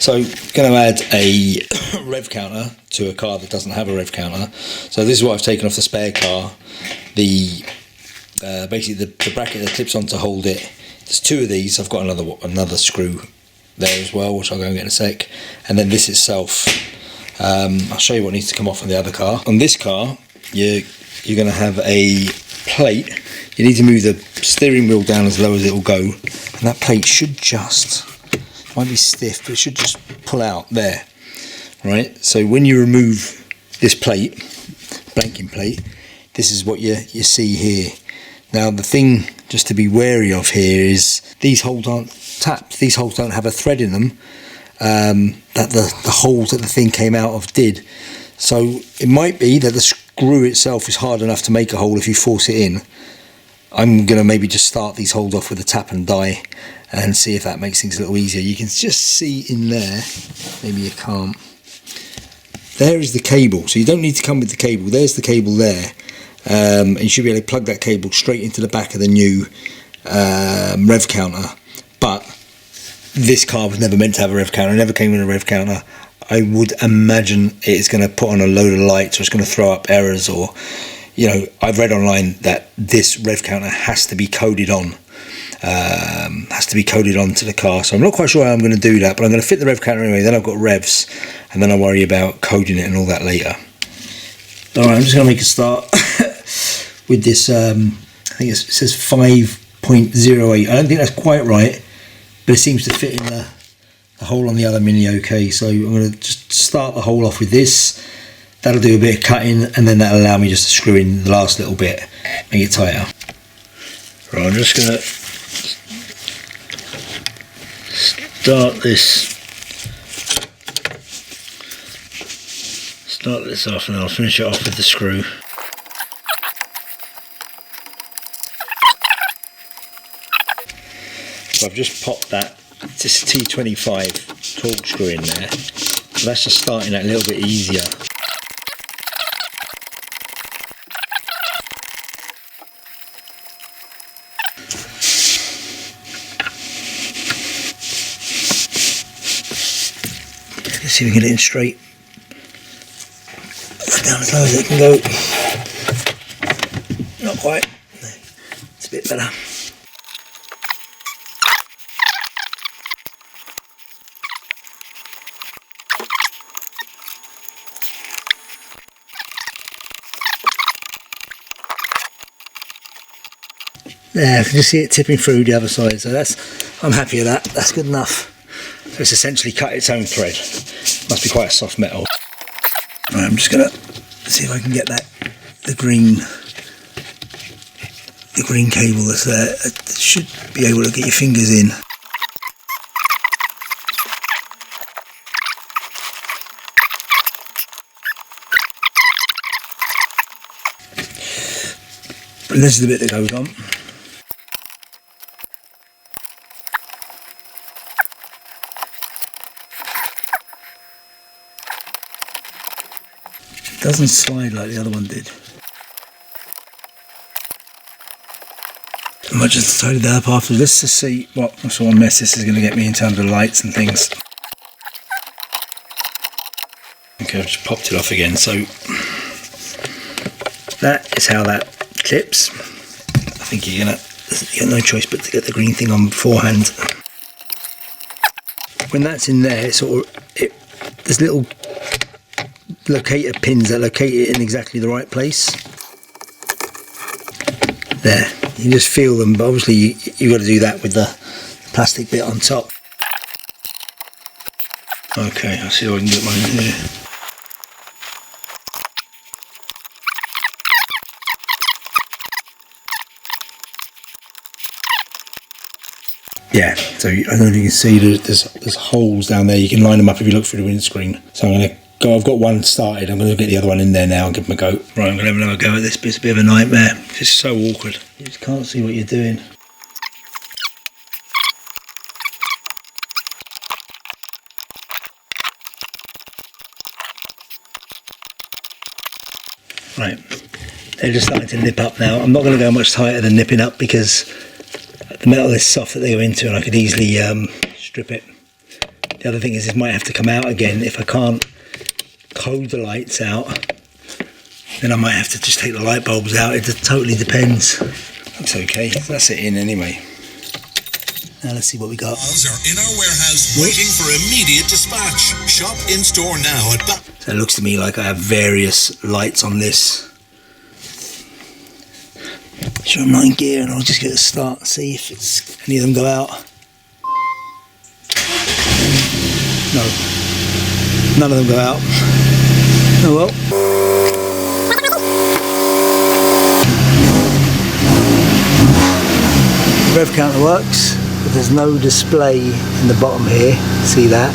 So going to add a rev counter to a car that doesn't have a rev counter. So this is what I've taken off the spare car. The basically the bracket that clips on to hold it. There's two of these. I've got another screw there as well, which I'll go and get in a sec. And then this itself, I'll show you what needs to come off on the other car. On this car, you're going to have a plate. You need to move the steering wheel down as low as it will go, and that plate should just, might be stiff, but it should just pull out there, right? So when you remove this plate, blanking plate, this is what you see here. Now the thing just to be wary of here is these holes aren't tapped. These holes don't have a thread in them that the holes that the thing came out of did. So it might be that the screw itself is hard enough to make a hole if you force it in. I'm going to maybe just start these holes off with a tap and die and see if that makes things a little easier. You can just see in there, maybe you can't, there is the cable. So you don't need to come with the cable. There's the cable there. And you should be able to plug that cable straight into the back of the new rev counter. But this car was never meant to have a rev counter. It never came with a rev counter. I would imagine it's going to put on a load of lights, or it's going to throw up errors, or, you know, I've read online that this rev counter has to be coded on. To the car. So I'm not quite sure how I'm going to do that, but I'm going to fit the rev counter anyway. Then I've got revs, and then I'll worry about coding it and all that later. Alright, I'm just going to make a start with this, I think it says 5.08. I don't think that's quite right, but it seems to fit in the hole on the other Mini okay. So I'm going to just start the hole off with this. That'll do a bit of cutting, and then that'll allow me just to screw in the last little bit, make it tighter. Right, I'm just going to start this off, and I'll finish it off with the screw. So I've just popped that, this T25 torque screw in there. So that's just starting that a little bit easier. Let's see if we can get it in straight. Down as low as it can go. Not quite. It's a bit better. There, I can just see it tipping through the other side, so I'm happy with that. That's good enough. So it's essentially cut its own thread. Must be quite a soft metal. Right, I'm just gonna see if I can get the green cable that's there. It should be able to get your fingers in. And this is the bit that goes on. It doesn't slide like the other one did. I might just tidy that up after. Let's just see what sort of mess this is going to get me in terms of lights and things. Okay, I've just popped it off again. So that is how that clips. I think you've got no choice but to get the green thing on beforehand. When that's in there, there's little locator pins that locate it in exactly the right place. There, you just feel them, but obviously you've got to do that with the plastic bit on top. Okay, I'll see if I can get mine here. Yeah, so I don't know if you can see there's holes down there. You can line them up if you look through the windscreen. So I'm going to go, I've got one started, I'm going to get the other one in there now and give them a go. Right, I'm going to have another go at this, but it's a bit of a nightmare. It's so awkward. You just can't see what you're doing. Right, they're just starting to nip up now. I'm not going to go much tighter than nipping up because the metal is soft that they go into, and I could easily strip it The other thing is this might have to come out again. If I can't code the lights out, then I might have to just take the light bulbs out. It just totally depends. Looks okay. That's it in anyway. Now let's see what we got. Are in our warehouse waiting for immediate dispatch. Shop in store now at So it looks to me like I have various lights on this. Sure, I'm not in gear, and I'll just get a start and see if any of them go out. No, none of them go out. Oh well. Rev counter works, but there's no display in the bottom here. See that?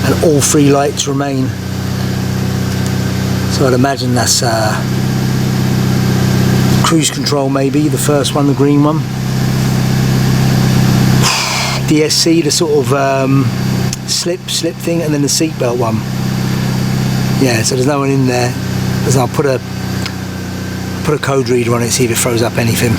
And all 3 lights remain. So I'd imagine that's cruise control, maybe the first one, the green one. DSC, the sort of slip thing, and then the seatbelt one. Yeah, so there's no one in there. I'll put a code reader on it, see if it throws up anything.